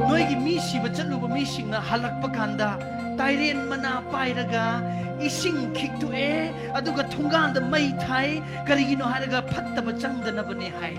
Noigi misi bacatluba misingna halakpa kanda tairen mana pairaga ising khiktu aduga thunganda mai thai karigino haraga phattaba changdanabane hai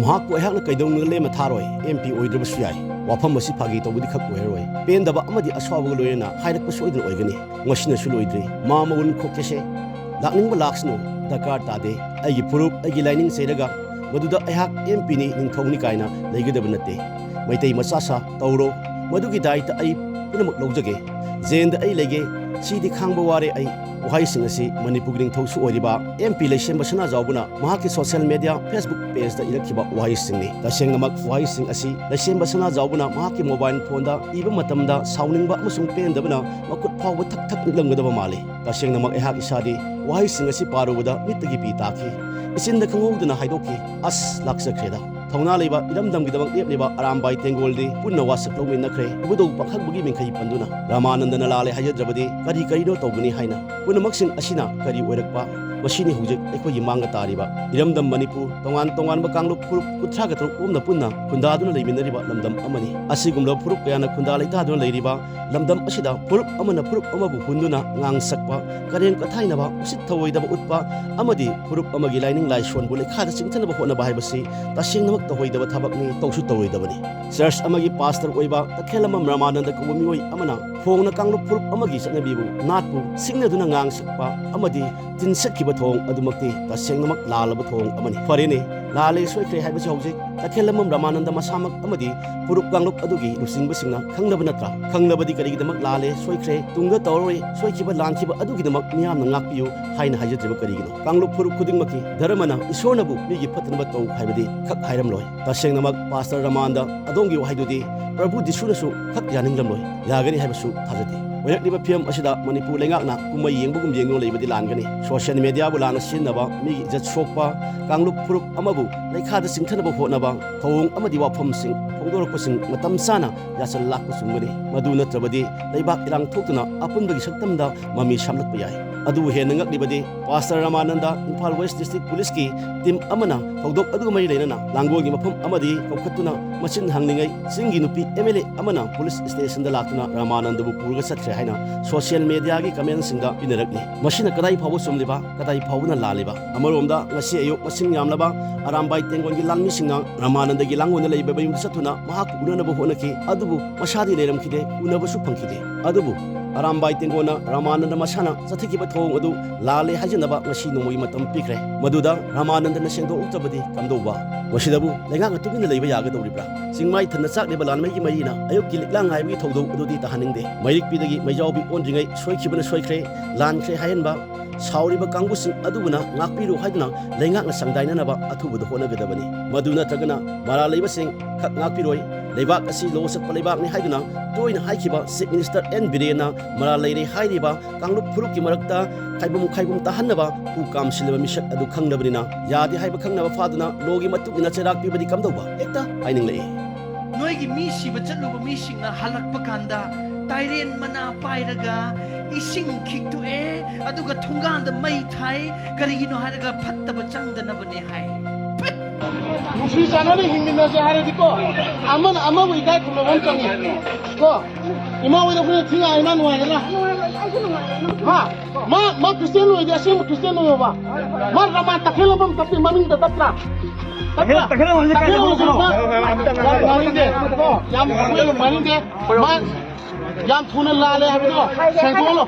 Mahako ayakna kaidong ngle matharoi MP oidrabasu yai wafam masi phagi tawudi khak oiroi pendaba amadi aswabu loyena hairak pasu oidna oigani ngasina su loidri ma magun khokese lakningba laksno dakar tade aigi purup aigi lining seiraga maduda ayak MP ni ningthongni kaina leigidaba natte maitai masasa tawro madugi daita ai punamak lawjage zenda ai lege sidi khangba ware ai wahai sing asi manipur ningthau su oiriba MP leisem basana jawbuna mahaki social media Facebook page da irakhiba wahai sing ni taseng namak wahai sing asi leisem basana jawbuna mahaki mobile phone da iba matamda sauningba amasung pendabana makut phawba thak thak ninglamgadaba mali taseng namak ehak isadi wahai sing asi parubada mitagi pi takhi isinda khangowduna haidoki as laksakhreda thongna leiba iramdam gidabak lepneba arambai tengoldi punna wasak lawmi nakre budo pakhak bugi mingkhai panduna ramanandana lale hayadrabadi kari karino tawgani haina punamaksin asina kari oirakpa masini hujik ekhoi manga tariba iramdam manipur tongan bakangluk purup kuthra gatruk omna punna khundaduna leiminariba lamdam amani asigumla purup kayana khunda leitaduna leiriba lamdam asida purup amana purup amabu hunduna ngangsakpa karen kathainaba usit thawoidaba utpa amadi purup amagi lining laishonbu lekhada chingthanaba hotnaba haibasi tasengnamak tahoidaba thabakni tawsu tawoidabani church amagi pastor oiba takhelamam ramananda kawmioi amana phongna kanglup purup amagi chanabibu natpu singnaduna ngangsakpa amadi tinsakhiba thong adumakti tasengnamak lalaba thong amani farene lale soikhre haibasi hojik takhelamam ramananda masamak amadi purup kanglup adugi lusingba singna khangnaba natra khangnabadi karigidamak lale soikhre tungga tawroi soikhiba lankhiba adugidamak miyamna ngakpiyu haina hajatriba karigino kanglup purup khudingmaki dharmana isornabu migi phatnaba taw haibadi khak hairamloi tasengnamak pastor ramanda adongi wahaidudi prabhu disunasu khak yaninglamloi yagani haibasu thajati Wayak film asida Manipur lengakna kumai yengbugum yengno leibadi langani social media bulana sinnaba mi jat sokpa kanglup purup amabu leikhada singthanaba hotnaba thong amadi wafam sing phongdorokpasing matam sana yasal lakpa sungani madu natrabadi leibak irang thoktuna apunbagi saktamda mami samlakpa yai adu henangak libadi pastor Ramananda Imphal West District Police ki team amana thogdok adu mai leinana langgogi mafam amadi kokhatuna machin hangningai singi nupi MLA amana police station da laktuna Ramananda bu purga satre haina social media gi comment singa pinarakni machine kadai phawo sumliba kadai phawuna laliba amaromda ngasi ayo masing yamlaba arambai tengon gi langmi singa Ramananda gi langona leiba bayum satuna mahak unana bu honaki adubu masadi leram khide unaba su phangkhide adubu Arambai tengona Ramananda masana sathikiba thong adu lale hajanaba ngasi nomoi matam pikre maduda Ramananda na sengdo uktabadi kamdoba wasidabu lenga gatugina leiba yaga dawribra singmai thana chak leba lanmai gi marina ayuk ki liklang haibi thogdo adudi tahaningde mairik pidagi maijawbi onjingai soikhibana soikhre lankhre hayenba sauriba kangbusin adubuna ngakpiru haiduna lenga na sangdainanaba athubuda honagadabani maduna tagana mara leiba sing khak ngakpiroi leibak asi losak palibak ni haiduna toina haikiba chief minister N Birena mara leire hairiba kanglup phuruk ki marakta khaibum tahanaba pu kam silaba misak adu khangnabrina yadi haiba khangnaba faduna logi matuk ina cherak pibadi kamdoba ekta haining lei noigi misi bacatluba misingna halakpa kanda tairen mana pairaga ising khiktu aduga thunganda mai thai karigino haraga phattaba changdanabane hai Musi sana ni hingin nasi hari di ko, aman wikai kulo bonceng ni, ko, imau itu punya tiga iman wajah lah. Ma Kristen lu aja sih, Kristen lu apa? Ma ramah takhil bom tapi maming tetap lah. Takhil masih kaya lu maling deh, ko, yang maling deh, ma, yang punya lale hari itu, sengkong lo.